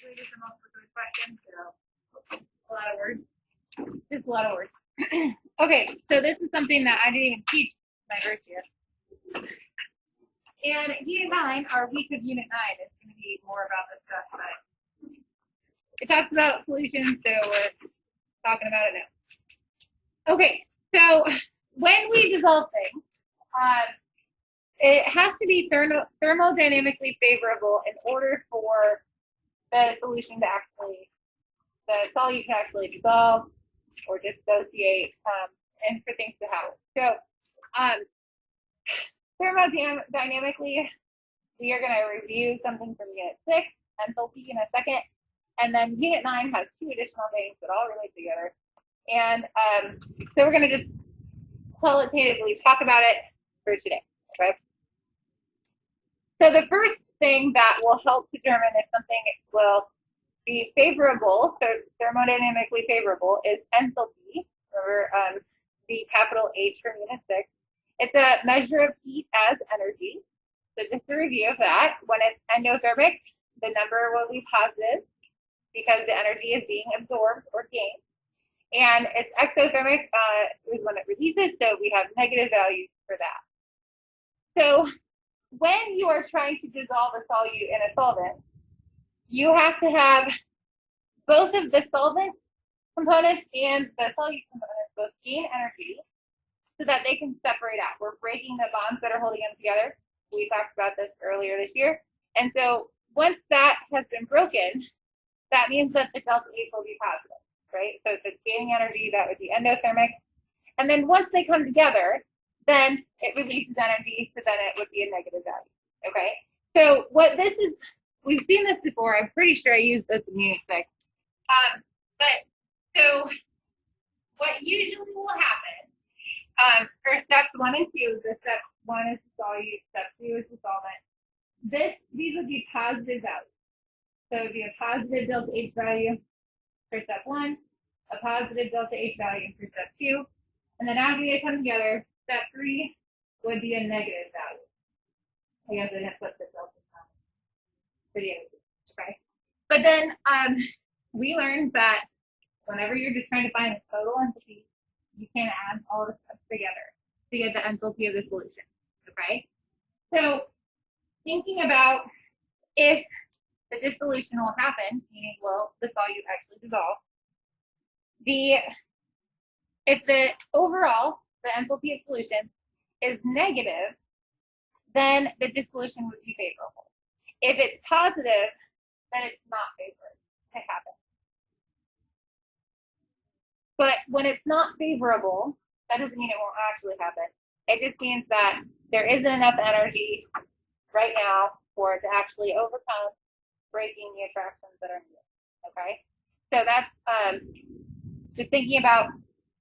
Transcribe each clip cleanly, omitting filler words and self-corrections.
basically just a multiple choice question, so a lot of words. Just a lot of words. Okay, so this is something that I didn't even teach my first year. And Unit 9, our week of Unit 9, is going to be more about this stuff, but it talks about solutions, so we're talking about it now. Okay, so when we dissolve things, it has to be thermodynamically favorable in order for the solution to actually, the solute to actually dissolve or dissociate, and for things to happen. So thermodynamically, we are going to review something from Unit 6, enthalpy, in a second. And then Unit 9 has 2 additional things that all relate together. And so we're going to just qualitatively talk about it for today. Okay. So the first thing that will help determine if something will be favorable, so thermodynamically favorable, is enthalpy, or the capital H from Unit 6. It's a measure of heat as energy. So just a review of that, when it's endothermic, the number will be positive because the energy is being absorbed or gained. And it's exothermic is when it releases, so we have negative values for that. So when you are trying to dissolve a solute in a solvent, you have to have both of the solvent components and the solute components both gain energy so that they can separate out. We're breaking the bonds that are holding them together. We talked about this earlier this year. And so once that has been broken, that means that the delta H will be positive, right? So if it's gaining energy, that would be endothermic. And then once they come together, then it releases energy, so then it would be a negative value, okay? So what this is, we've seen this before. I'm pretty sure I used this in Unit 6. So what usually will happen for steps 1 and 2, the step 1 is the solute, step 2 is the solvent. These would be positive values. So it would be a positive delta H value for step 1, a positive delta H value for step 2, and then after they come together, step 3 would be a negative value. I guess I didn't put the delta for the energy, okay? But then we learned that whenever you're just trying to find a total enthalpy, you can add all the steps together to get the enthalpy of the solution, okay? So thinking about if the dissolution will happen, meaning will the solute actually dissolve, if the overall, the enthalpy of solution is negative, then the dissolution would be favorable. If it's positive, then it's not favorable to happen. But when it's not favorable, that doesn't mean it won't actually happen. It just means that there isn't enough energy right now for it to actually overcome breaking the attractions that are needed, okay? So that's just thinking about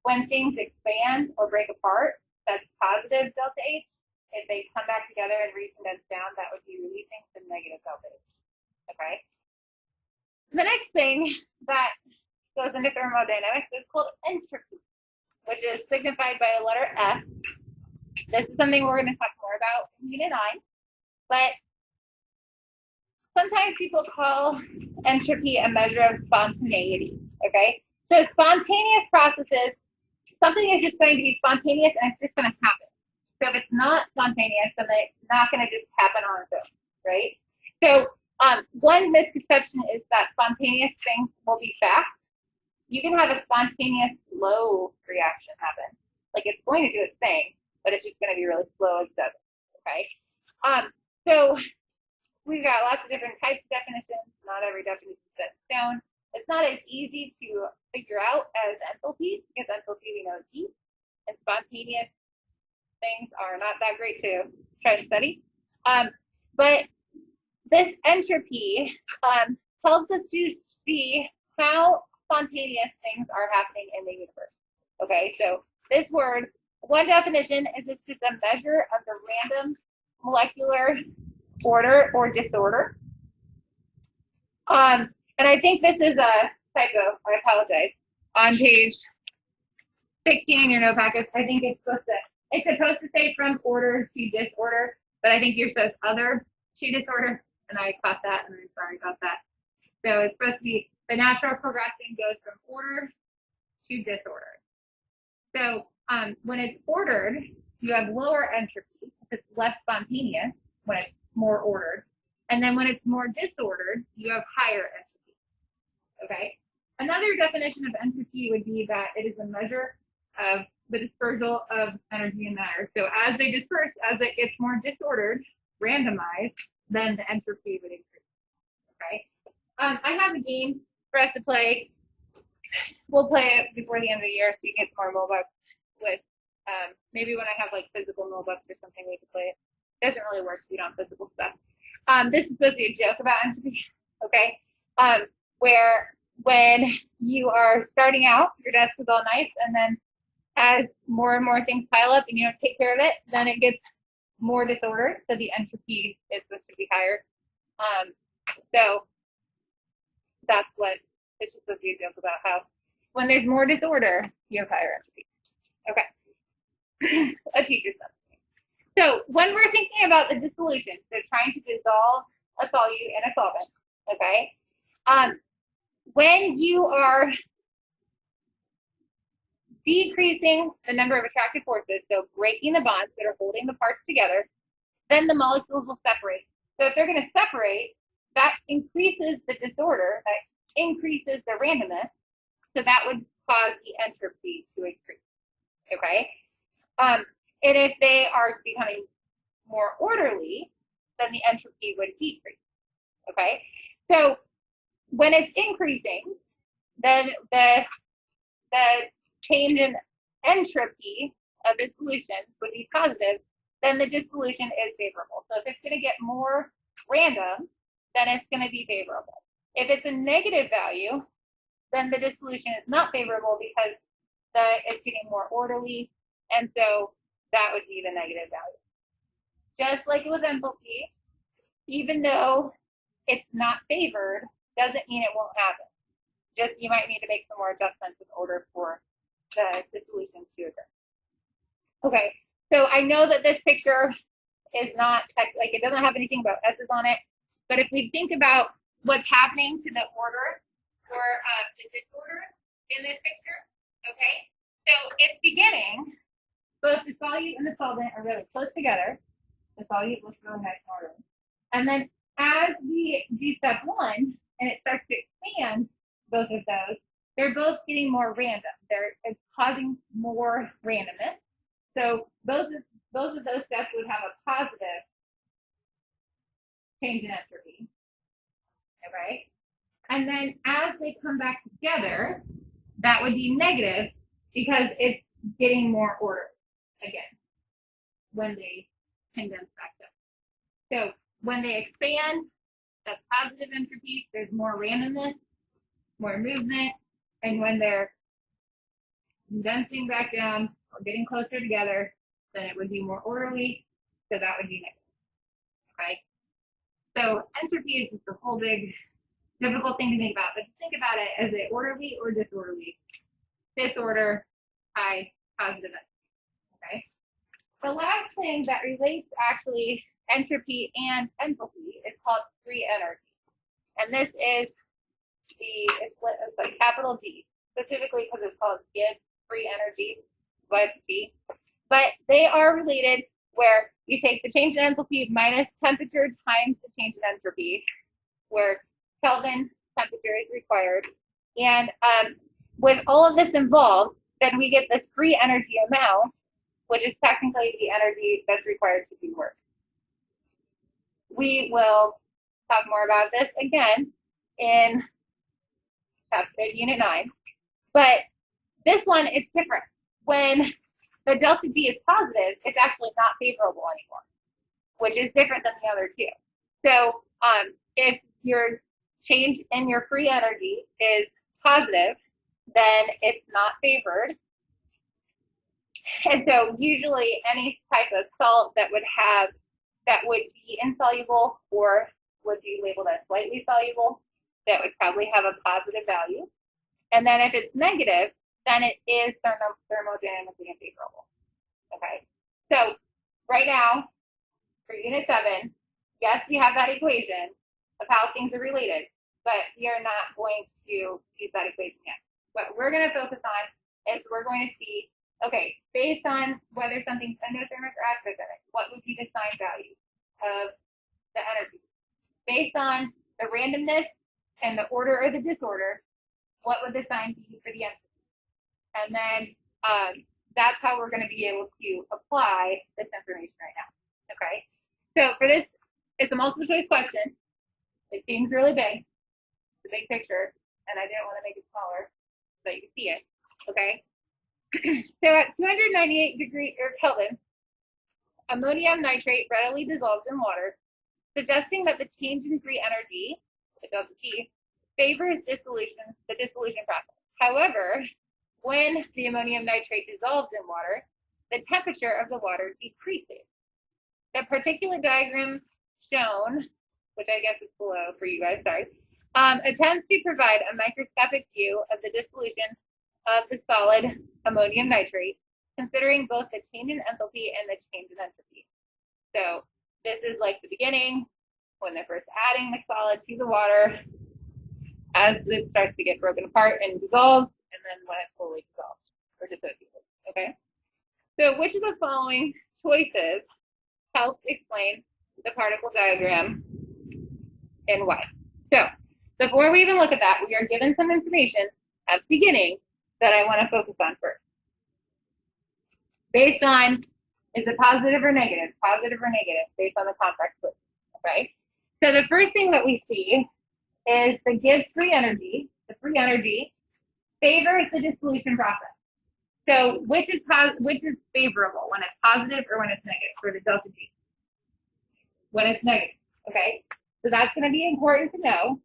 when things expand or break apart, that's positive delta H. If they come back together and recondense down, that would be releasing some negative delta H, okay? The next thing that goes into thermodynamics is called entropy, which is signified by a letter S. This is something we're going to talk more about in Unit 9, but sometimes people call entropy a measure of spontaneity, okay? So spontaneous processes, something is just going to be spontaneous and it's just going to happen. So if it's not spontaneous, then it's not going to just happen on its own, right? So one misconception is that spontaneous things will be fast. You can have a spontaneous slow reaction happen. Like it's going to do its thing, but it's just going to be really slow and sudden, okay? So we've got lots of different types of definitions. Not every definition is set in stone. It's not as easy to figure out as enthalpy, because enthalpy we know is heat, and spontaneous things are not that great to try to study. But this entropy helps us to see how spontaneous things are happening in the universe. Okay, so this word, one definition is it's just a measure of the random molecular order or disorder. And I think this is a typo, I apologize, on page 16 in your note packets. I think it's supposed to say from order to disorder, but I think yours says other to disorder, and I caught that, and I'm sorry about that. So it's supposed to be the natural progression goes from ordered to disordered. So when it's ordered, you have lower entropy. It's less spontaneous when it's more ordered. And then when it's more disordered, you have higher entropy. Okay. Another definition of entropy would be that it is a measure of the dispersal of energy and matter. So as they disperse, as it gets more disordered, randomized, then the entropy would increase. Okay. I have a game for us to play. We'll play it before the end of the year so you get more Mobucks with maybe when I have like physical Mobucks or something, we can play it. It doesn't really work if you don't have physical stuff. This is supposed to be a joke about entropy, okay? Where when you are starting out, your desk is all nice, and then as more and more things pile up and you don't take care of it, then it gets more disordered, so the entropy is supposed to be higher. So that's what it's just supposed to be a joke about how when there's more disorder, you have higher entropy. Okay. A teacher's something. So when we're thinking about the dissolution, so trying to dissolve a solute in a solvent, okay, when you are decreasing the number of attractive forces, so breaking the bonds that are holding the parts together, then the molecules will separate. So if they're going to separate, that increases the disorder, that increases the randomness, so that would cause the entropy to increase, okay? And if they are becoming more orderly, then the entropy would decrease, okay? So when it's increasing, then the change in entropy of the solution would be positive, then the dissolution is favorable. So if it's going to get more random, then it's going to be favorable. If it's a negative value, then the dissolution is not favorable because it's getting more orderly, and so that would be the negative value. Just like with enthalpy, even though it's not favored, doesn't mean it won't happen. Just you might need to make some more adjustments in order for the dissolution to occur. Okay, so I know that this picture is not like it doesn't have anything about S's on it, but if we think about what's happening to the order or the disorder in this picture, okay, so it's beginning. Both the solute and the solvent are really close together. The solute looks really nice and orderly. And then as we do step one and it starts to expand both of those, they're both getting more random. It's causing more randomness. So both of those steps would have a positive change in entropy. Okay? And then as they come back together, that would be negative because it's getting more order again when they condense back up. So when they expand, that's positive entropy. There's more randomness, more movement, and when they're condensing back down or getting closer together, then it would be more orderly. So that would be negative. Okay. So entropy is just a whole big difficult thing to think about, but just think about it as a orderly or disorderly. Disorder, high, positive entropy. Okay. The last thing that relates actually entropy and enthalpy is called free energy. And this is it's like capital G, specifically because it's called Gibbs free energy, G. But they are related where you take the change in enthalpy minus temperature times the change in entropy, where Kelvin temperature is required. And with all of this involved, then we get this free energy amount, which is technically the energy that's required to do work. We will talk more about this again in Unit 9. But this one is different. When the delta G is positive, it's actually not favorable anymore, which is different than the other two. So if your change in your free energy is positive, then it's not favored. And so usually any type of salt that would be insoluble or would be labeled as slightly soluble, that would probably have a positive value. And then if it's negative, then it is thermodynamically unfavorable. Okay, so right now for Unit 7, yes, we have that equation of how things are related, but we are not going to use that equation yet. What we're going to focus on is we're going to see, okay, based on whether something's endothermic or exothermic, what would be the sign value of the energy? Based on the randomness and the order or the disorder, what would the sign be for the entropy? And then that's how we're going to be able to apply this information right now. Okay, so for this, it's a multiple choice question. It seems really big. It's a big picture, and I didn't want to make it smaller so you can see it. Okay, so at 298 degrees Kelvin, ammonium nitrate readily dissolves in water, suggesting that the change in free energy, the delta T, favors the dissolution process. However, when the ammonium nitrate dissolves in water, the temperature of the water decreases. The particular diagram shown, which I guess is below for you guys, sorry, attempts to provide a microscopic view of the dissolution of the solid ammonium nitrate, considering both the change in enthalpy and the change in entropy. So this is like the beginning, when they're first adding the solid to the water, as it starts to get broken apart and dissolved, and then when it's fully dissolved or dissociated, okay? So which of the following choices helps explain the particle diagram and why? So before we even look at that, we are given some information at the beginning that I want to focus on first. Based on, is it positive or negative? Positive or negative based on the contract split, okay? So the first thing that we see is the Gibbs free energy. The free energy favors the dissolution process. So which is favorable, when it's positive or when it's negative for the delta G? When it's negative, okay? So that's going to be important to know,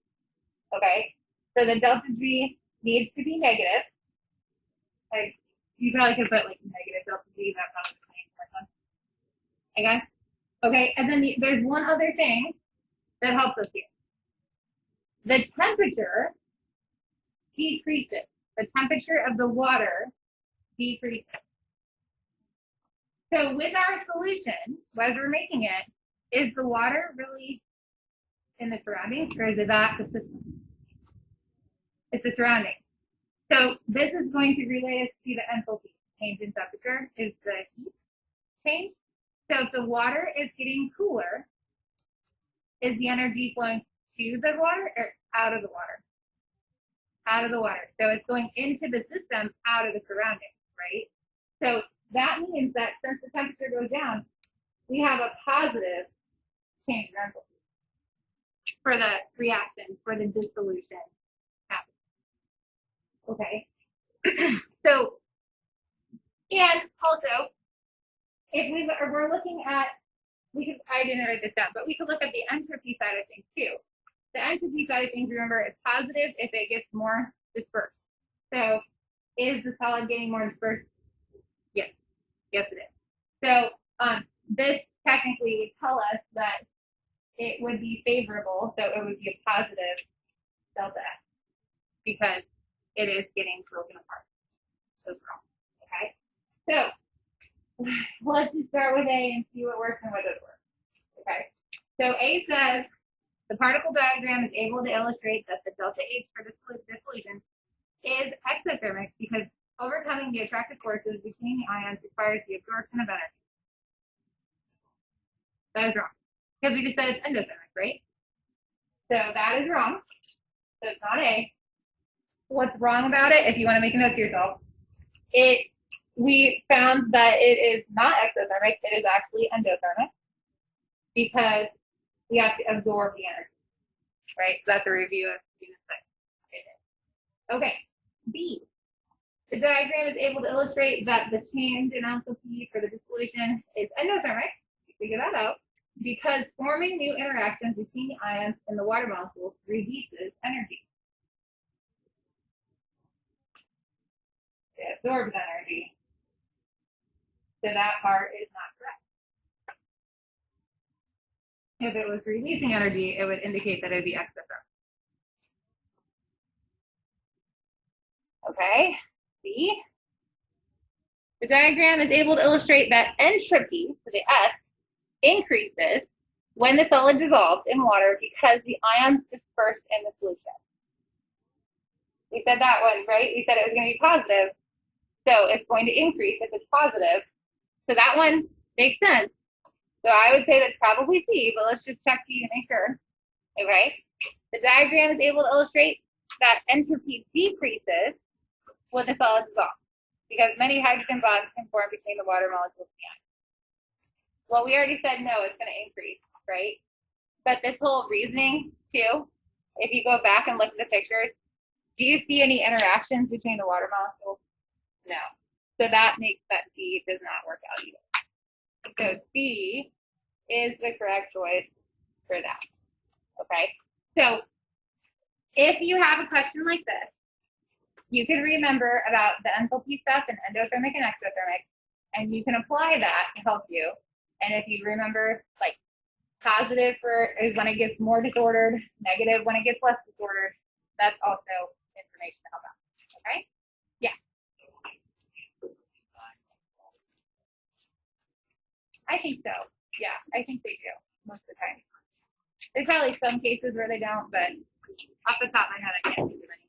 okay? So the delta G needs to be negative. Like, you probably could put like negative delta G, that's not the same person. Okay? Okay, and then there's one other thing that helps us here. The temperature decreases. The temperature of the water decreases. So with our solution, as we're making it, is the water really in the surroundings, or is it at the system? It's the surroundings. So this is going to relate us to the enthalpy. Change in temperature is the heat change. So if the water is getting cooler, is the energy flowing to the water or out of the water? Out of the water. So it's going into the system, out of the surroundings, right? So that means that since the temperature goes down, we have a positive change in enthalpy for the reaction, for the dissolution happening. Okay. So, and also, if we're looking at, I didn't write this down, but we could look at the entropy side of things too. The entropy side of things, remember, is positive if it gets more dispersed. So is the solid getting more dispersed? Yes. Yes, it is. So this technically would tell us that it would be favorable, so it would be a positive delta S because it is getting broken apart. So wrong. Okay. So let's just start with A and see what works and what doesn't work. Okay. So A says the particle diagram is able to illustrate that the delta H for dissolution is exothermic because overcoming the attractive forces between the ions requires the absorption of energy. That is wrong. Because we just said it's endothermic, right? So that is wrong. So it's not A. What's wrong about it, if you want to make a note to yourself, we found that it is not exothermic, it is actually endothermic because we have to absorb the energy, right? So that's a review of unit 6. Okay, B. The diagram is able to illustrate that the change in enthalpy for the dissolution is endothermic. We figure that out because forming new interactions between the ions in the water molecules releases energy. It absorbs energy. So that part is not correct. If it was releasing energy, it would indicate that it would be exothermic. Okay, C. The diagram is able to illustrate that entropy, so the S, increases when the solid dissolves in water because the ions disperse in the solution. We said that one, right? We said it was going to be positive. So it's going to increase if it's positive. So that one makes sense. So I would say that's probably C, but let's just check D to make sure. Okay. The diagram is able to illustrate that entropy decreases with the solid dissolve because many hydrogen bonds can form between the water molecules and the ions. Well, we already said no, it's going to increase, right? But this whole reasoning too, if you go back and look at the pictures, do you see any interactions between the water molecules? No. So that makes that D does not work out either. So C is the correct choice for that. Okay. So if you have a question like this, you can remember about the enthalpy stuff and endothermic and exothermic, and you can apply that to help you. And if you remember, like positive is when it gets more disordered, negative when it gets less disordered, that's also information to help out. Okay? Yeah. I think so. Yeah, I think they do most of the time. There's probably some cases where they don't, but off the top of my head, I can't think of any.